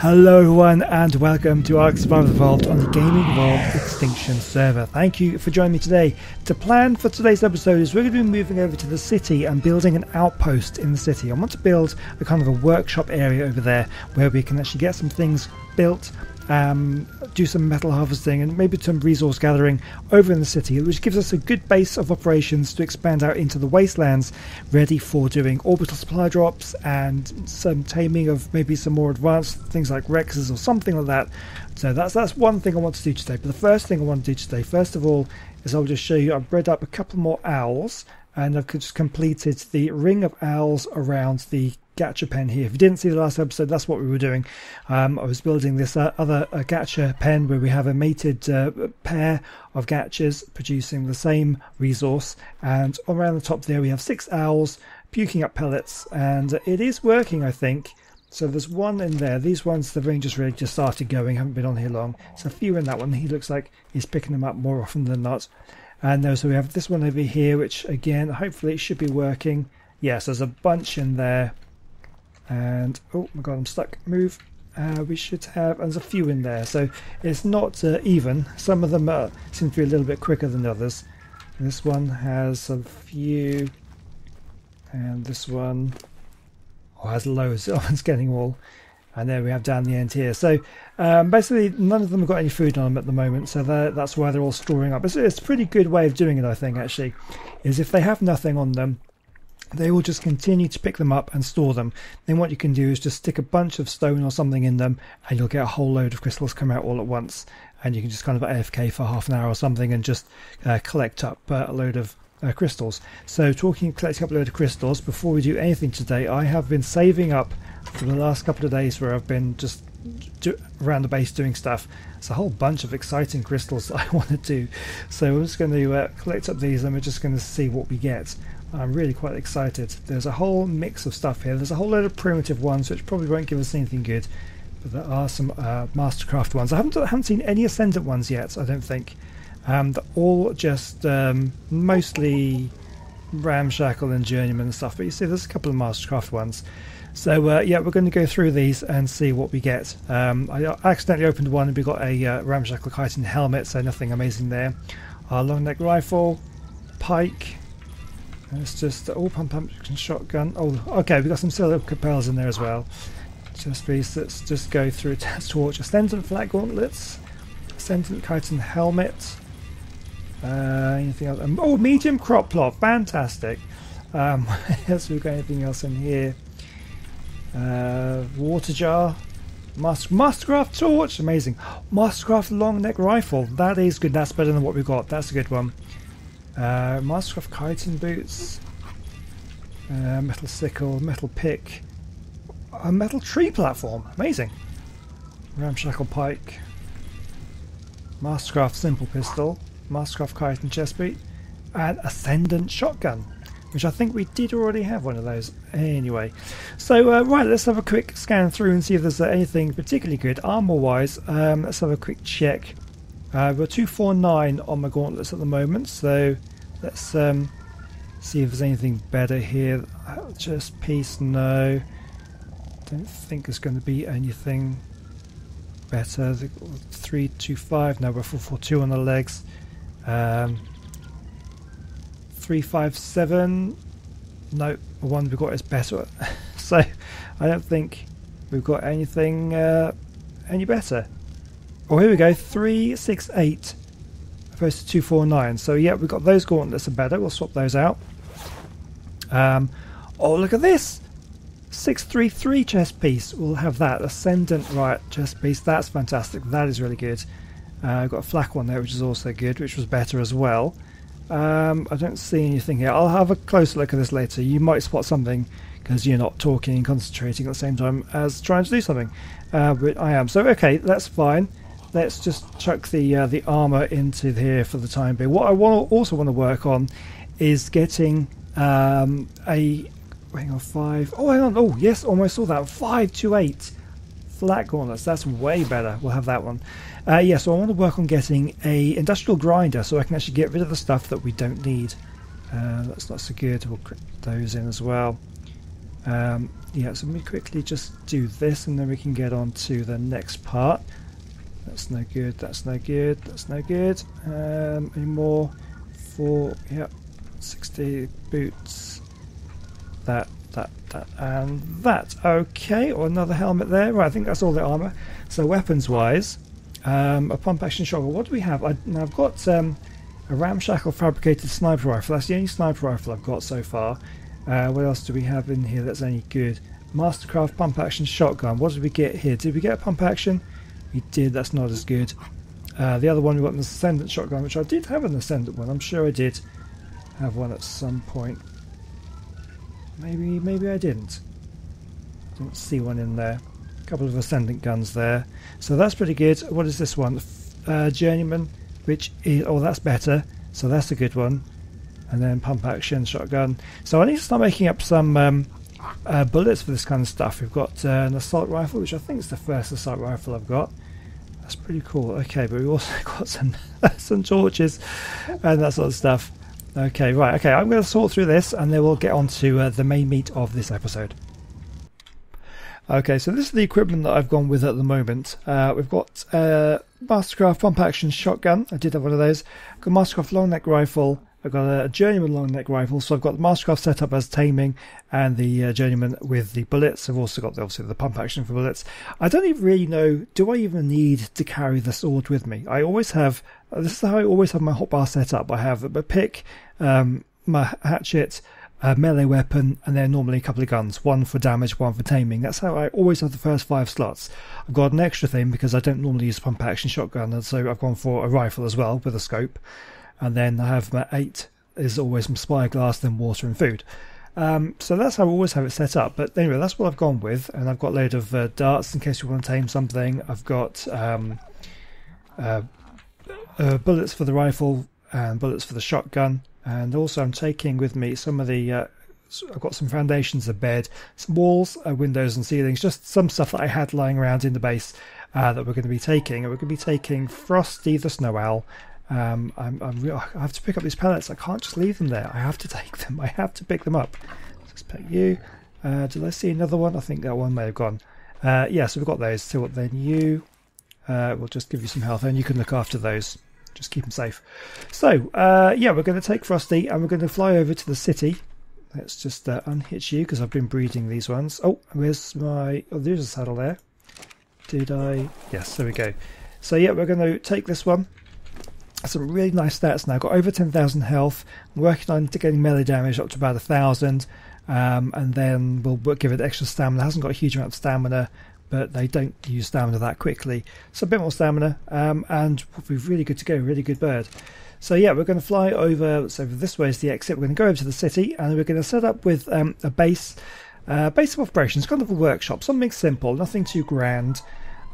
Hello everyone and welcome to Ark Survival Evolved on the Gaming Evolved Extinction server. Thank you for joining me today. The plan for today's episode is we're going to be moving over to the city and building an outpost in the city. I want to build a kind of a workshop area over there where we can actually get some things built, do some metal harvesting and maybe some resource gathering over in the city, which gives us a good base of operations to expand out into the wastelands, ready for doing orbital supply drops and some taming of maybe some more advanced things like Rexes or something like that. So that's one thing I want to do today. But the first thing I want to do today, first of all, is I'll just show you I've bred up a couple more owls and I've just completed the ring of owls around the gacha pen here. If you didn't see the last episode, that's what we were doing. I was building this other gacha pen where we have a mated pair of gachas producing the same resource, and around the top there we have 6 owls puking up pellets, and it is working, I think. So there's one in there. These ones, the range really just started going, haven't been on here long. So a few in that one. He looks like he's picking them up more often than not. And so we have this one over here, which again hopefully it should be working. Yes, there's a bunch in there. And oh my god, I'm stuck. Move. We should have, and there's a few in there, so it's not even. Some of them seem to be a little bit quicker than others. This one has a few, and this one has loads. That one's getting all, and there we have down the end here. So basically none of them have got any food on them at the moment, so that's why they're all storing up. It's a pretty good way of doing it, I think, actually, is if they have nothing on them, they will just continue to pick them up and store them. Then what you can do is just stick a bunch of stone or something in them and you'll get a whole load of crystals come out all at once, and you can just kind of AFK for half an hour or something and just collect up a load of crystals. So collecting up a load of crystals, before we do anything today, I have been saving up for the last couple of days where I've been just around the base doing stuff. It's a whole bunch of exciting crystals that I want to do. So we're just going to collect up these and we're just going to see what we get. I'm really quite excited. There's a whole mix of stuff here. There's a whole load of primitive ones which probably won't give us anything good, but there are some Mastercraft ones. I haven't seen any Ascendant ones yet, I don't think. They're all just mostly Ramshackle and Journeyman and stuff, but you see there's a couple of Mastercraft ones. So yeah, we're going to go through these and see what we get. I accidentally opened one and we got a Ramshackle Chitin helmet, so nothing amazing there. Our long neck rifle, pike. It's just all pump shotgun. Oh, okay, we've got some silver capels in there as well. Let's just go through test torch. Ascendant flat gauntlets, Ascendant chitin helmet. Anything else? Oh, medium crop plot, fantastic. Yes, we've got anything else in here? Water jar, Mastercraft torch, amazing. Mastercraft long neck rifle, that is good. That's better than what we've got. That's a good one. Mastercraft chitin boots, metal sickle, metal pick, a metal tree platform, amazing. Ramshackle pike, Mastercraft simple pistol, Mastercraft chitin chest boot, and Ascendant shotgun, which I think we did already have one of those anyway. So right, let's have a quick scan through and see if there's anything particularly good armor wise. Let's have a quick check. We're 249 on my gauntlets at the moment, so let's see if there's anything better here. Just piece, no. Don't think there's going to be anything better. 325, no, we're 442 on the legs. 357, no, the one we've got is better. So I don't think we've got anything any better. Oh, here we go, 368 opposed to 249. So yeah, we've got those gauntlets are better. We'll swap those out. Oh, look at this, 633 chest piece. We'll have that Ascendant right chest piece. That's fantastic. That is really good. I've got a flak one there, which is also good, which was better as well. I don't see anything here. I'll have a closer look at this later. You might spot something because you're not talking and concentrating at the same time as trying to do something, but I am. So okay, that's fine. Let's just chuck the armor into here for the time being. What I also want to work on is getting hang on, 5. Oh, hang on. Oh, yes, almost saw that. 528 flat gauntlets. That's way better. We'll have that one. Yeah, so I want to work on getting a industrial grinder so I can actually get rid of the stuff that we don't need. That's not so good. We'll put those in as well. Yeah, so let me quickly just do this and then we can get on to the next part. That's no good, that's no good, that's no good. Any more? 4, yep, 60 boots. That, and that. Okay, or another helmet there. Right, I think that's all the armour. So weapons-wise, a pump-action shotgun. What do we have? I've got a ramshackle fabricated sniper rifle. That's the only sniper rifle I've got so far. What else do we have in here that's any good? Mastercraft pump-action shotgun. What did we get here? Did we get a pump-action? We did. That's not as good. The other one, we got an Ascendant shotgun, which I did have an Ascendant one. I'm sure I did have one at some point. Maybe I didn't. Didn't see one in there. A couple of Ascendant guns there. So that's pretty good. What is this one? Journeyman, which is... Oh, that's better. So that's a good one. And then pump action shotgun. So I need to start making up some bullets for this kind of stuff. We've got an assault rifle, which I think is the first assault rifle I've got. That's pretty cool. Okay, but we've also got some torches and that sort of stuff. Okay, right. Okay, I'm going to sort through this and then we'll get on to the main meat of this episode. Okay, so this is the equipment that I've gone with at the moment. We've got Mastercraft pump action shotgun. I did have one of those. I've got Mastercraft long neck rifle. I've got a Journeyman long neck rifle, so I've got the Mastercraft set up as taming and the Journeyman with the bullets. I've also got obviously the pump action for bullets. I don't even really know, do I even need to carry the sword with me? I always have, this is how I always have my hotbar set up. I have a pick, my hatchet, a melee weapon, and then normally a couple of guns. One for damage, one for taming. That's how I always have the first 5 slots. I've got an extra thing because I don't normally use a pump action shotgun, and so I've gone for a rifle as well with a scope. And then I have my 8 is always some spyglass, then water and food. So that's how I always have it set up. But anyway, that's what I've gone with. And I've got a load of darts in case you want to tame something. I've got bullets for the rifle and bullets for the shotgun. And also I'm taking with me some of the... I've got some foundations, a bed, some walls, windows and ceilings. Just some stuff that I had lying around in the base that we're going to be taking. And we're going to be taking Frosty the Snow Owl. I have to pick up these pellets. I can't just leave them there. I have to take them. I have to pick them up. Let's pick you. Did I see another one? I think that one may have gone. Yeah, so we've got those. So then you. We'll just give you some health and you can look after those. Just keep them safe. So, yeah, we're going to take Frosty and we're going to fly over to the city. Let's just unhitch you because I've been breeding these ones. Oh, where's my... Oh, there's a saddle there. Did I... Yes, there we go. So, yeah, we're going to take this one. Some really nice stats now. Got over 10,000 health. I'm working on getting melee damage up to about 1,000. And then we'll give it extra stamina. It hasn't got a huge amount of stamina, but they don't use stamina that quickly. So a bit more stamina. And we'll be really good to go. Really good bird. So yeah, we're going to fly over. So this way is the exit. We're going to go over to the city and we're going to set up with a base of operations, kind of a workshop. Something simple, nothing too grand.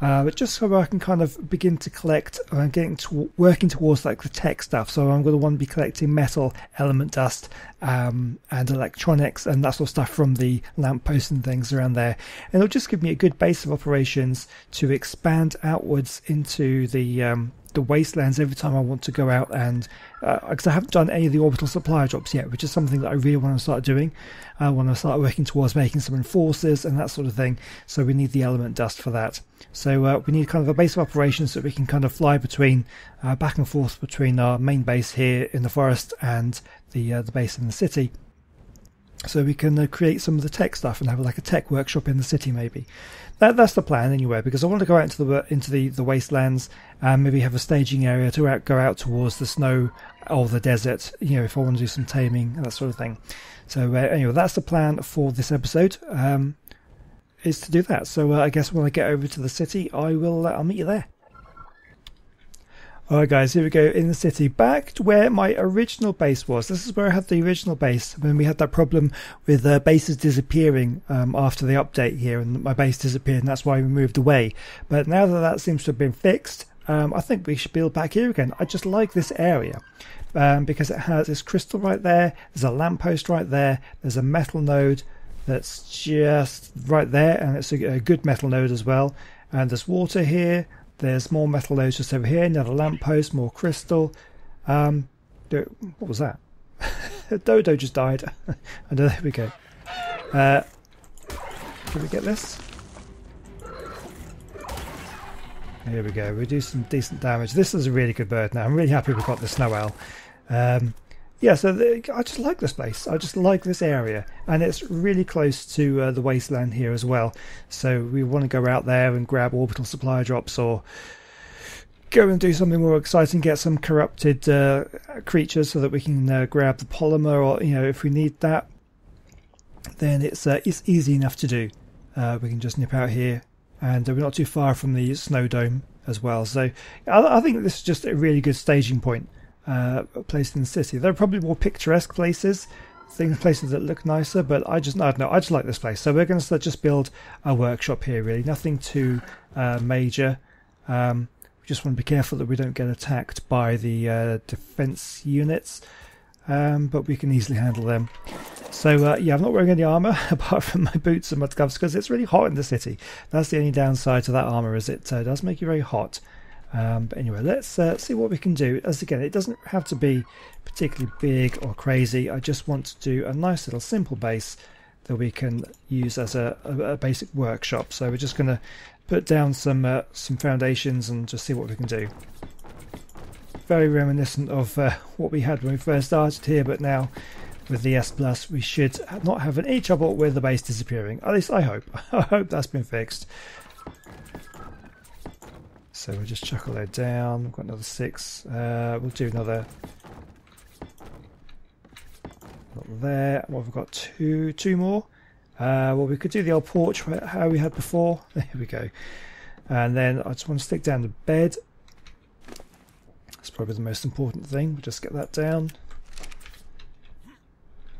But just so I can kind of begin to collect and working towards like the tech stuff. So I'm going to want to be collecting metal, element dust, and electronics and that sort of stuff from the lampposts and things around there. And it'll just give me a good base of operations to expand outwards into the wastelands every time I want to go out, and because I haven't done any of the orbital supply drops yet, which is something that I really want to start doing. I want to start working towards making some enforcers and that sort of thing, so we need the element dust for that. So we need kind of a base of operations so we can kind of fly between back and forth between our main base here in the forest and the base in the city, so we can create some of the tech stuff and have like a tech workshop in the city maybe. That's the plan anyway, because I want to go out into the wastelands and maybe have a staging area to go out towards the snow or the desert, you know, if I want to do some taming and that sort of thing. So anyway, that's the plan for this episode, is to do that. So I guess when I get over to the city, I'll meet you there. Alright guys, here we go in the city, back to where my original base was. This is where I had the original base when we had that problem with bases disappearing after the update here, and my base disappeared and that's why we moved away. But now that seems to have been fixed, I think we should build back here again. I just like this area because it has this crystal right there, there's a lamppost right there, there's a metal node that's just right there, and it's a good metal node as well, and there's water here. There's more metal nodes just over here, another lamppost, more crystal. What was that? Dodo just died. And there we go. Can we get this? Here we go. We do some decent damage. This is a really good bird now. I'm really happy we've got the snow owl. Yeah, so I just like this place. I just like this area, and it's really close to the wasteland here as well. So we want to go out there and grab orbital supply drops, or go and do something more exciting, get some corrupted creatures so that we can grab the polymer, or if we need that, then it's easy enough to do. We can just nip out here, and we're not too far from the snow dome as well. So I think this is just a really good staging point. Place in the city. There are probably more picturesque places, places that look nicer, but I don't know, I just like this place. So we're going to just build a workshop here, really. Nothing too major. We just want to be careful that we don't get attacked by the defense units, but we can easily handle them. So yeah, I'm not wearing any armor apart from my boots and my gloves because it's really hot in the city. That's the only downside to that armor, is it does make you very hot. But anyway, let's see what we can do. As again, it doesn't have to be particularly big or crazy. I just want to do a nice little simple base that we can use as a basic workshop. So we're just going to put down some foundations and just see what we can do. Very reminiscent of what we had when we first started here, but now with the S Plus we should not have any trouble with the base disappearing. At least I hope. I hope that's been fixed. So we'll just chuck all that down. We've got another 6. We'll do another there. Well, we've got two more. Well, we could do the old porch how we had before. There we go. And then I just want to stick down the bed. That's probably the most important thing. We'll just get that down.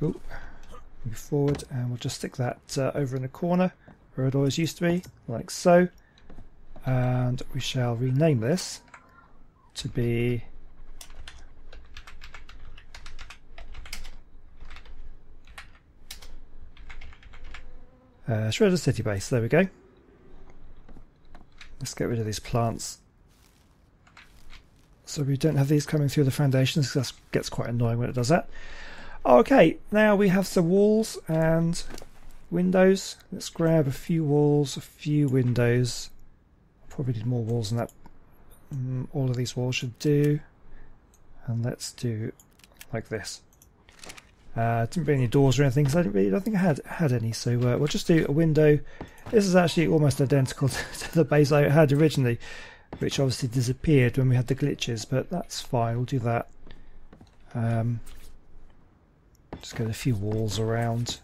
Ooh. Move forward, and we'll just stick that over in the corner where it always used to be, like so. And we shall rename this to be Shredder City Base. There we go. Let's get rid of these plants so we don't have these coming through the foundations, because that gets quite annoying when it does that. Okay, now we have some walls and windows. Let's grab a few walls, a few windows. Probably need more walls than that. All of these walls should do. And let's do like this. Didn't bring any doors or anything because I don't think I had any. So we'll just do a window. This is actually almost identical to the base I had originally, which obviously disappeared when we had the glitches. But that's fine. We'll do that. Just get a few walls around.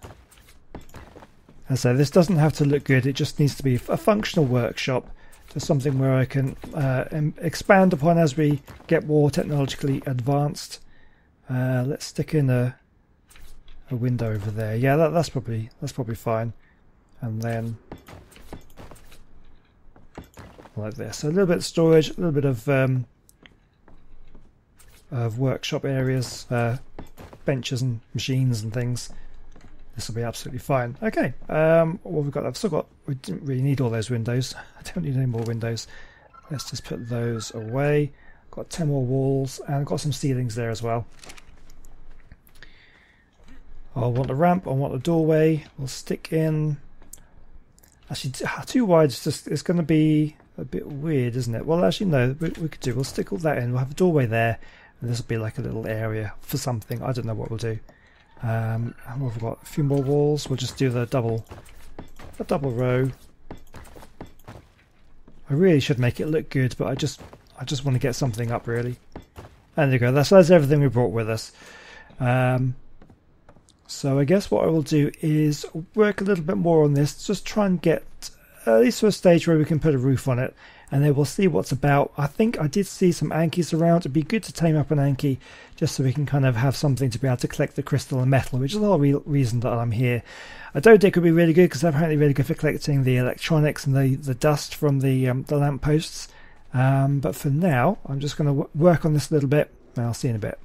As I say, this doesn't have to look good. It just needs to be a functional workshop. Just something where I can expand upon as we get more technologically advanced. Let's stick in a window over there. Yeah, that's probably fine. And then like this. So a little bit of storage, a little bit of workshop areas, benches and machines and things. This will be absolutely fine. Okay, what we've got, we didn't really need all those windows. I don't need any more windows. Let's just put those away. Got 10 more walls and got some ceilings there as well. I want a ramp, I want a doorway. We'll stick in. Actually, too wide, it's going to be a bit weird, isn't it? Well, actually, no, we could do. We'll stick all that in. We'll have a doorway there, and this will be like a little area for something. I don't know what we'll do. And we've got a few more walls. We'll just do the double row. I really should make it look good, but I just want to get something up really. And there you go. That's everything we brought with us. So I guess what I will do is work a little bit more on this. Just try and get at least to a stage where we can put a roof on it, and then we'll see what's about. I think I did see some Ankies around. It'd be good to tame up an Anki just so we can kind of have something to be able to collect the crystal and metal, which is the whole reason that I'm here. A Dodig would be really good because they're apparently really good for collecting the electronics and the dust from the lampposts. But for now, I'm just going to work on this a little bit, and I'll see you in a bit.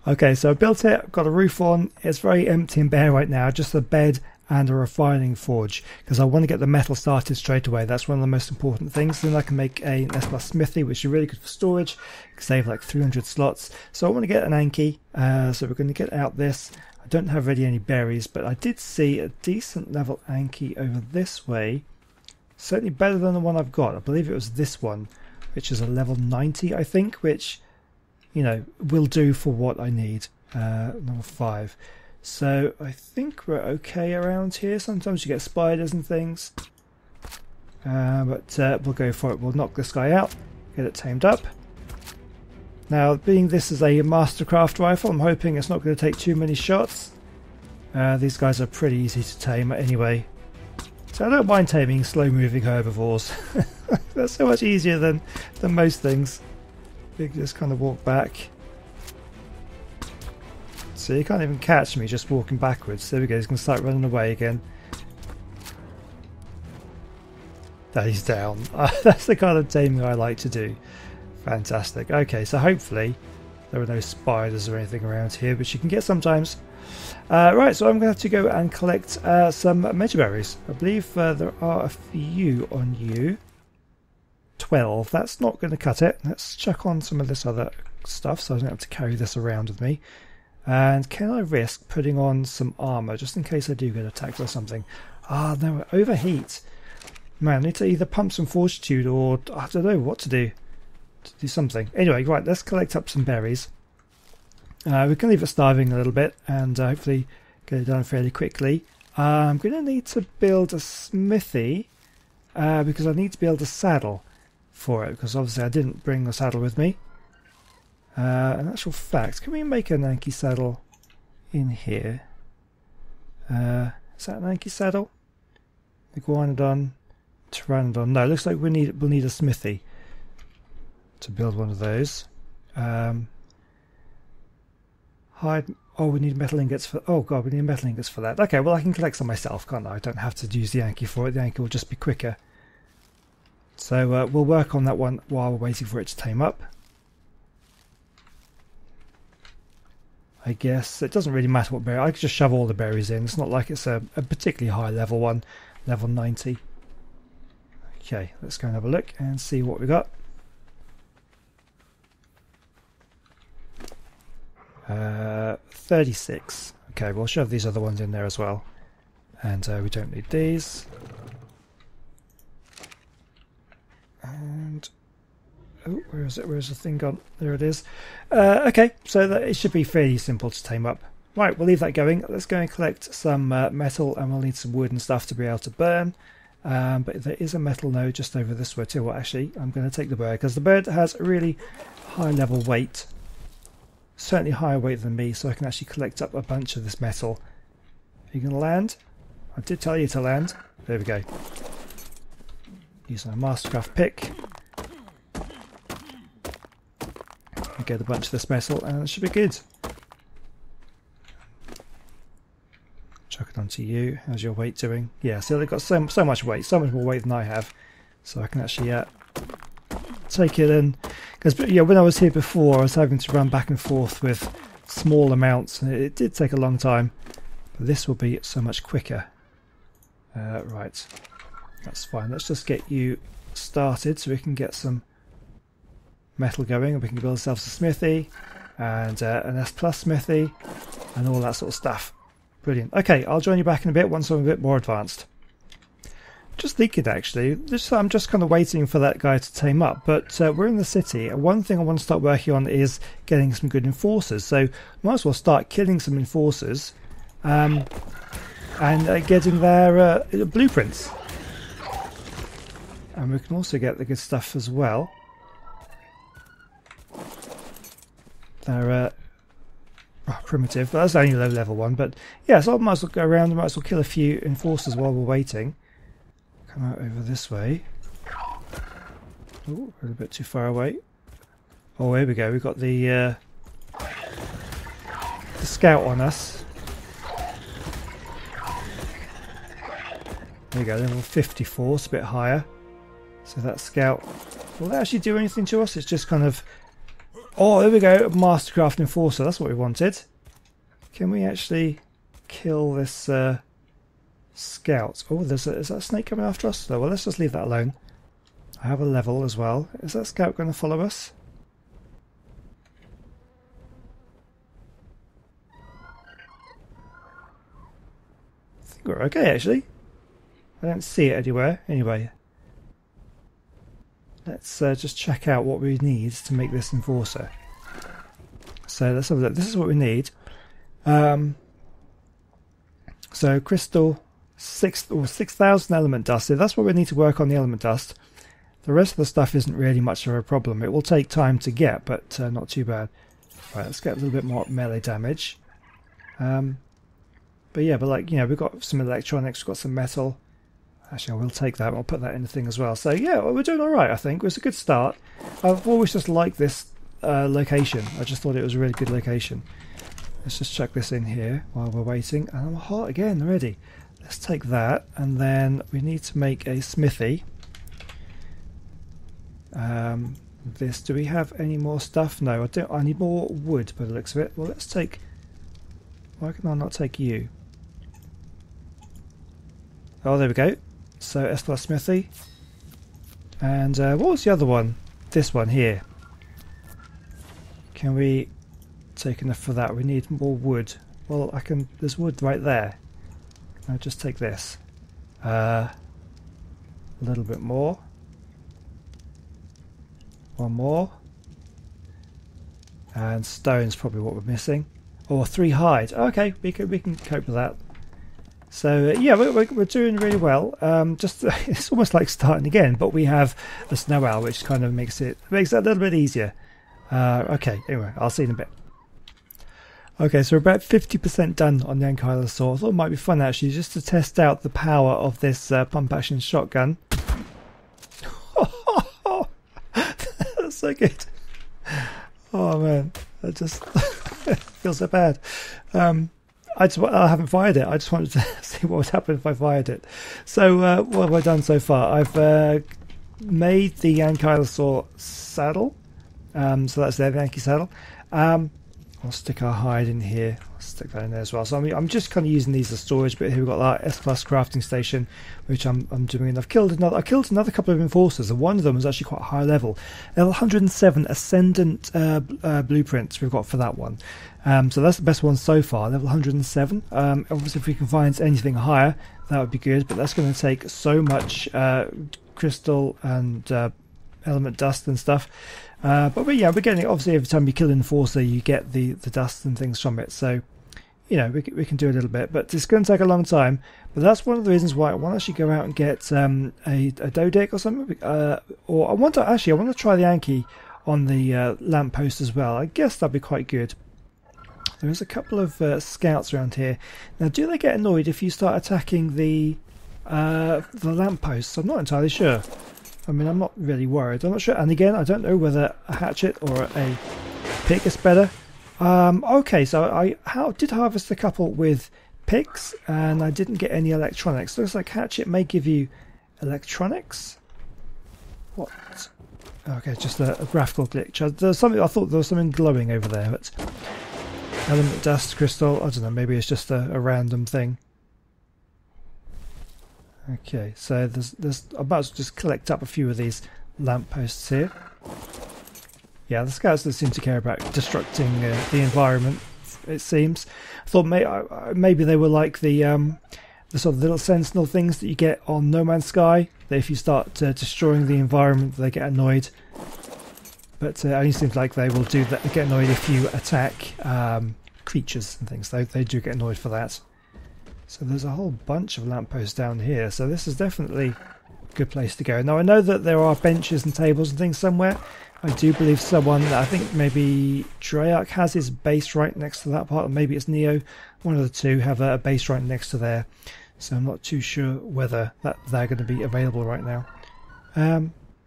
Okay, so I built it, got a roof on. It's very empty and bare right now, just the bed and a refining forge, because I want to get the metal started straight away. That's one of the most important things. Then I can make a S plus smithy, which is really good for storage. You can save like 300 slots. So I want to get an Anki. So we're going to get out this. I don't have ready any berries, but I did see a decent level Anki over this way. Certainly better than the one I've got. I believe it was this one, which is a level 90, I think, which, you know, will do for what I need. Level 5. So I think we're okay around here. Sometimes you get spiders and things. But we'll go for it. We'll knock this guy out. Get it tamed up. Now, being this is a Mastercraft rifle, I'm hoping it's not going to take too many shots. These guys are pretty easy to tame anyway. So I don't mind taming slow-moving herbivores. That's so much easier than most things. You can just kind of walk back. So you can't even catch me just walking backwards. There we go, he's going to start running away again. That he's down. That's the kind of taming I like to do. Fantastic. Okay, so hopefully there are no spiders or anything around here, which you can get sometimes. Right, so I'm going to have to go and collect some mejoberries. I believe there are a few on you. 12. That's not going to cut it. Let's chuck on some of this other stuff so I don't have to carry this around with me. And can I risk putting on some armour just in case I do get attacked or something? Ah, no, overheat. Man, I need to either pump some fortitude or I don't know what to do. To do something. Anyway, right, let's collect up some berries. We can leave it starving a little bit and hopefully get it done fairly quickly. I'm going to need to build a smithy because I need to build a saddle for it, because obviously I didn't bring the saddle with me. In actual fact, can we make an Anki saddle in here? Is that an Anki saddle? Iguanodon, Pteranodon. No, it looks like we'll need a smithy to build one of those. Hide. Oh, we need metal ingots for. Oh god, we need metal ingots for that. Okay, well I can collect some myself, can't I? I don't have to use the Anki for it. The Anki will just be quicker. So we'll work on that one while we're waiting for it to tame up. I guess it doesn't really matter what berry. I could just shove all the berries in. It's not like it's a particularly high level one, level 90. Okay, let's go and have a look and see what we got. 36. Okay, we'll shove these other ones in there as well. And we don't need these. And oh, where is it? Where's the thing gone? There it is. Okay, so it should be fairly simple to tame up. Right, we'll leave that going. Let's go and collect some metal, and we'll need some wood and stuff to be able to burn. But there is a metal node just over this way too. Well, actually, I'm going to take the bird because the bird has a really high level weight. Certainly higher weight than me, so I can actually collect up a bunch of this metal. Are you going to land? I did tell you to land. There we go. Using a Mastercraft pick. Get a bunch of this metal and it should be good. Chuck it onto you. How's your weight doing? Yeah, see, they've got so much weight, so much more weight than I have. So I can actually take it in. Because yeah, when I was here before, I was having to run back and forth with small amounts, and it did take a long time. But this will be so much quicker. Right, that's fine. Let's just get you started so we can get some metal going, and we can build ourselves a smithy and an S plus smithy and all that sort of stuff. Brilliant. Okay, I'll join you back in a bit once I'm a bit more advanced. Just thinking actually, I'm just kind of waiting for that guy to tame up, but we're in the city, and one thing I want to start working on is getting some good enforcers, so might as well start killing some enforcers and getting their blueprints. And we can also get the good stuff as well. They're primitive, but that's only a low level one. But yeah, so I might as well go around and might as well kill a few enforcers while we're waiting. Come out over this way. Oh, we're a little bit too far away. Oh, here we go. We've got the scout on us. There you go, level 54, it's a bit higher. So that scout, will that actually do anything to us? It's just kind of... Oh, there we go, Mastercraft Enforcer, that's what we wanted. Can we actually kill this scouts. Oh, is that a snake coming after us? No, well, let's just leave that alone. I have a level as well. Is that scout going to follow us? I think we're okay, actually. I don't see it anywhere. Anyway, let's just check out what we need to make this enforcer. So let's have a look. This is what we need. So crystal 6,000 element dust. So that's what we need to work on, the element dust. The rest of the stuff isn't really much of a problem. It will take time to get, but not too bad. Right, let's get a little bit more melee damage. But yeah, but like, you know, we've got some electronics, we've got some metal. Actually, I will take that. I'll put that in the thing as well. So yeah, well, we're doing all right, I think. It was a good start. I've always just liked this location. I just thought it was a really good location. Let's just chuck this in here while we're waiting. And I'm hot again already. Let's take that, and then we need to make a smithy. This. Do we have any more stuff? No, I don't. I need more wood by the looks of it. Well, let's take. Why can I not take you? Oh, there we go. So S+ smithy. And what was the other one? This one here. Can we take enough for that? We need more wood. Well, I can. There's wood right there. I'll just take this. A little bit more. One more. And stone's probably what we're missing. Or 3 hide. Okay, we can cope with that. So yeah, we're doing really well. Just it's almost like starting again, but we have the snow owl, which kind of makes it a little bit easier. Okay, anyway, I'll see you in a bit. Okay, so we're about 50% done on the Ankylosaur. I thought it might be fun actually just to test out the power of this pump action shotgun. That's so good. Oh man, I just feel so bad. I haven't fired it. I just wanted to see what would happen if I fired it. So what have I done so far? I've made the Ankylosaur saddle. So that's their Yankee saddle. I'll stick our hide in here. I'll stick that in there as well. So I'm just kind of using these as storage. But here we've got our S+ crafting station, which I'm doing. And I killed another couple of enforcers, and one of them was actually quite a high level. Level 107 ascendant blueprints we've got for that one. So that's the best one so far. Level 107. Obviously, if we can find anything higher, that would be good. But that's going to take so much crystal and element dust and stuff. But yeah, we're getting it. Obviously, every time you kill an enforcer, you get the dust and things from it. So, you know, we can do a little bit, but it's going to take a long time. But that's one of the reasons why I want to actually go out and get a Dodec or something. Or I want to try the Anki on the lamppost as well. I guess that'd be quite good. There's a couple of scouts around here. Now, do they get annoyed if you start attacking the lampposts? I'm not entirely sure. I mean, I'm not really worried. I'm not sure. And again, I don't know whether a hatchet or a pick is better. Okay, so I did harvest a couple with picks, and I didn't get any electronics. Looks like hatchet may give you electronics. What? Okay, just a graphical glitch. There's something. I thought there was something glowing over there, but element dust, crystal. I don't know. Maybe it's just a random thing. Okay, so there's I might as well just collect up a few of these lampposts here. Yeah, the scouts don't seem to care about destructing the environment, it seems. I thought maybe they were like the sort of little sentinel things that you get on No Man's Sky. That if you start destroying the environment, they get annoyed. But it only seems like they will do that. They get annoyed if you attack creatures and things. They do get annoyed for that. So there's a whole bunch of lampposts down here. So this is definitely a good place to go. Now I know that there are benches and tables and things somewhere. I do believe someone, I think maybe Dreyarch has his base right next to that part, or maybe it's Neo. One of the two have a base right next to there. So I'm not too sure whether they're going to be available right now.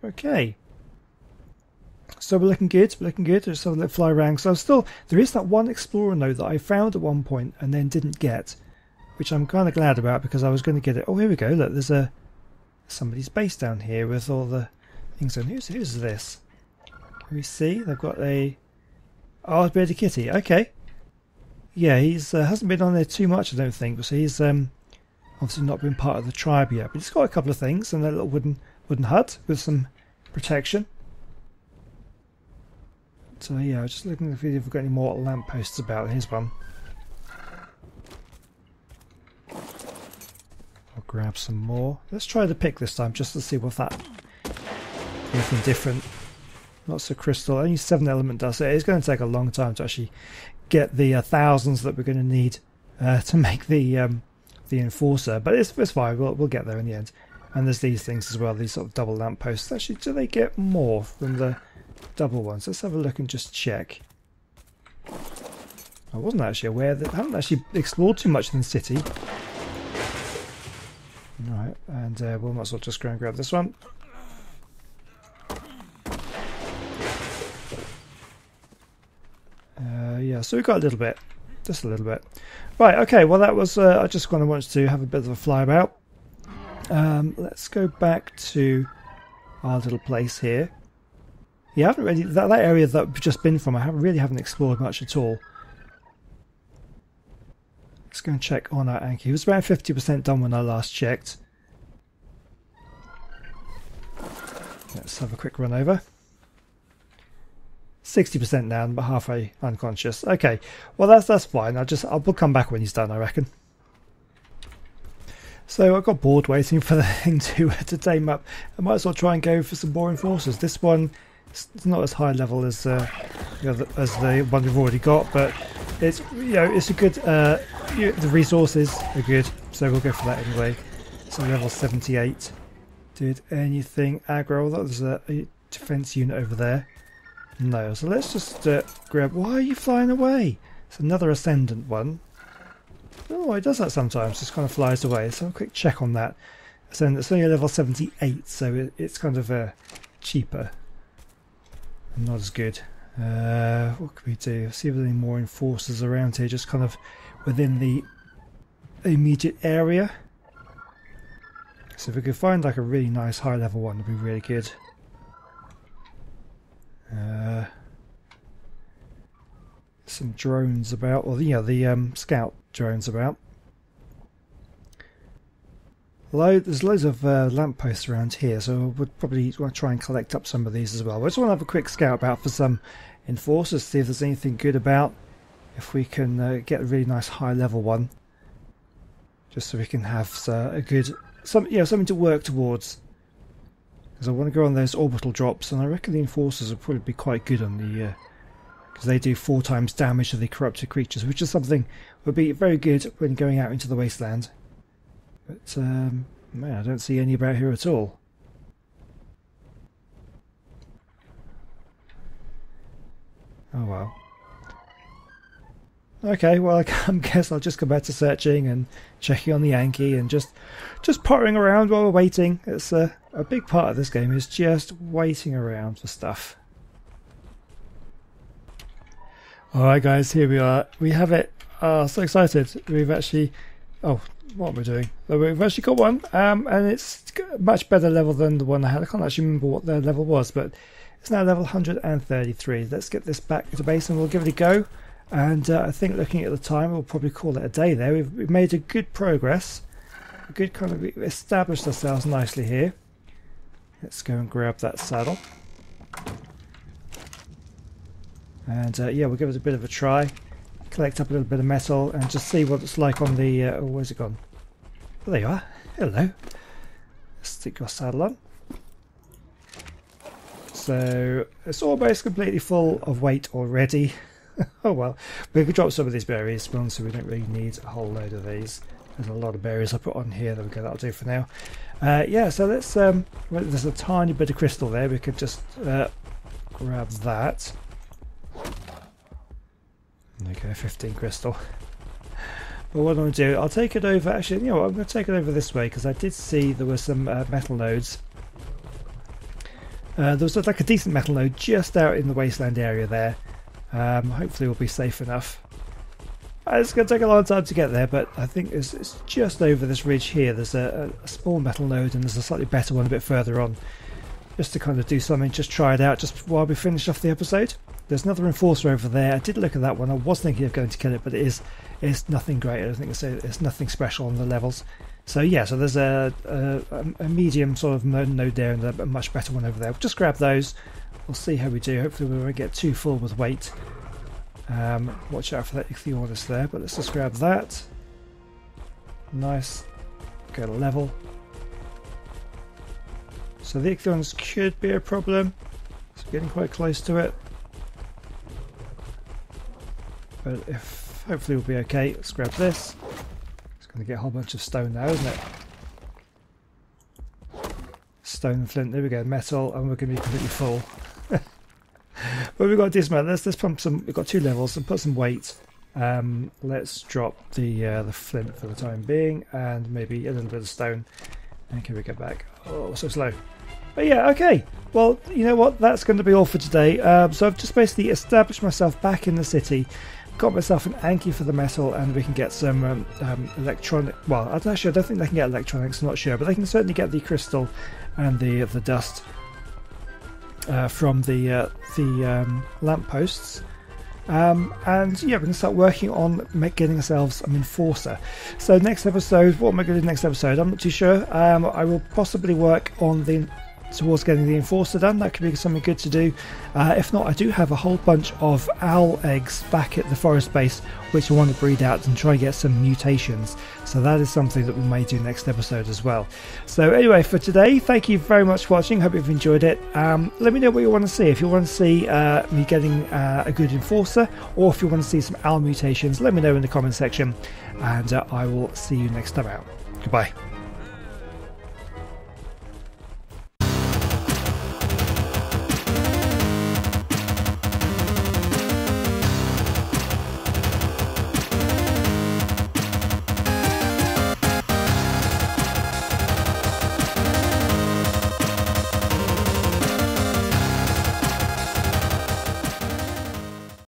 Okay. So we're looking good. Just have a little fly around. So there is that one explorer node that I found at one point and then didn't get, which I'm kind of glad about because I was going to get it. Oh, here we go. Look, there's somebody's base down here with all the things on. Who's this? Can we see? They've got a bearded kitty. Okay. Yeah, he's hasn't been on there too much, I don't think. So he's Obviously not been part of the tribe yet, but it's got a couple of things, and a little wooden hut with some protection. So yeah, just looking to see if we've got any more lampposts about. Here's one. I'll grab some more. Let's try the pick this time, just to see what that anything different. Lots of crystal. Only 7 element dust. It's going to take a long time to actually get the thousands that we're going to need to make the enforcer, but it's fine. We'll get there in the end. And there's these things as well. These sort of double lampposts. Actually, do they get more from the double ones? Let's have a look and just check. I wasn't actually aware that I haven't actually explored too much in the city. Right, and we'll might as well just go and grab this one. Yeah, so we got a little bit, just a little bit. Right, okay. Well, that was. I just kind of wanted to have a bit of a fly about. Let's go back to our little place here. Yeah, I haven't really that area that we've just been from. I haven't explored much at all. Let's go and check on our Anki. It was around 50% done when I last checked. Let's have a quick run over. 60% now, but halfway unconscious. Okay, well that's fine. We'll come back when he's done, I reckon. So I got bored waiting for the thing to tame up. I might as well try and go for some more enforcers. This one is not as high level as the one we've already got, but it's it's a good. The resources are good, so we'll go for that anyway. So level 78. Did anything aggro? That was a defense unit over there. No, so let's just grab... Why are you flying away? It's another Ascendant one. Oh, it does that sometimes. Just kind of flies away. Let's have a quick check on that. Ascendant, it's only level 78, so it's kind of cheaper. And not as good. What can we do? See if there's any more enforcers around here, just kind of within the immediate area. So if we could find like a really nice high level one, it'd be really good. Some drones about, or the scout drones about. There's loads of lampposts around here, so we'd probably want to try and collect up some of these as well. I just want to have a quick scout about for some enforcers, see if there's anything good about. If we can get a really nice high level one, just so we can have a good something to work towards. Because I want to go on those orbital drops, and I reckon the enforcers will probably be quite good on the because they do 4 times damage to the corrupted creatures, which is something would be very good when going out into the wasteland. But man, I don't see any about here at all. Oh well. Okay, well I guess I'll just go back to searching and checking on the Anki and just pottering around while we're waiting. It's a big part of this game is just waiting around for stuff. Alright guys, here we are. We have it. Oh, so excited. We've actually... Oh, what am I doing? We've actually got one, and it's a much better level than the one I had. I can't actually remember what the level was, but it's now level 133. Let's get this back to base and we'll give it a go. And I think looking at the time, we'll probably call it a day there. We've made a good progress. A good kind of established ourselves nicely here. Let's go and grab that saddle. And yeah, we'll give it a bit of a try. Collect up a little bit of metal and just see what it's like on the... oh, where's it gone? Oh, there you are. Hello. Let's stick your saddle on. So it's almost completely full of weight already. Oh well, we could drop some of these berries, so we don't really need a whole load of these. There's a lot of berries I put on here. There we go, that'll do for now. Yeah, so let's... well, there's a tiny bit of crystal there. We could just grab that. Okay, 15 crystal. But what I'm going to do, I'll take it over... Actually, you know what, I'm going to take it over this way, because I did see there were some metal nodes. There was like a decent metal node just out in the wasteland area there. Hopefully we'll be safe enough. It's going to take a long time to get there, but I think it's just over this ridge here. There's a small metal node and there's a slightly better one a bit further on. Just to kind of do something, just try it out just while we finish off the episode. There's another enforcer over there. I did look at that one. I was thinking of going to kill it, but it's nothing great. I don't think it's nothing special on the levels. So yeah, so there's a medium sort of node there and a much better one over there. We'll just grab those. We'll see how we do. Hopefully we won't get too full with weight. Watch out for that Ichthyornis there, but let's just grab that. Nice. Go to level. So the Ichthyornis could be a problem. It's getting quite close to it. But if hopefully we'll be okay. Let's grab this. It's going to get a whole bunch of stone now, isn't it? Stone and flint. There we go. Metal, and we're going to be completely full. But we've got to dismount. Let's pump some. We've got 2 levels and put some weight. Let's drop the flint for the time being, and maybe a little bit of stone. And can we get back? Oh, so slow. But yeah, okay. Well, you know what? That's going to be all for today. So I've just basically established myself back in the city, got myself an Anki for the metal, and we can get some electronic. Well, actually, I don't think they can get electronics. I'm not sure, but they can certainly get the crystal and the dust from the lampposts. And yeah, we're going to start working on getting ourselves an enforcer. So next episode, what am I going to do next episode? I'm not too sure. I will possibly work on towards getting the enforcer done. That could be something good to do. If not, I do have a whole bunch of owl eggs back at the forest base which I want to breed out and try and get some mutations. So that is something that we may do next episode as well. So anyway, for today, thank you very much for watching. Hope you've enjoyed it. Let me know what you want to see. If you want to see me getting a good enforcer, or if you want to see some owl mutations, let me know in the comment section, and I will see you next time out. Goodbye.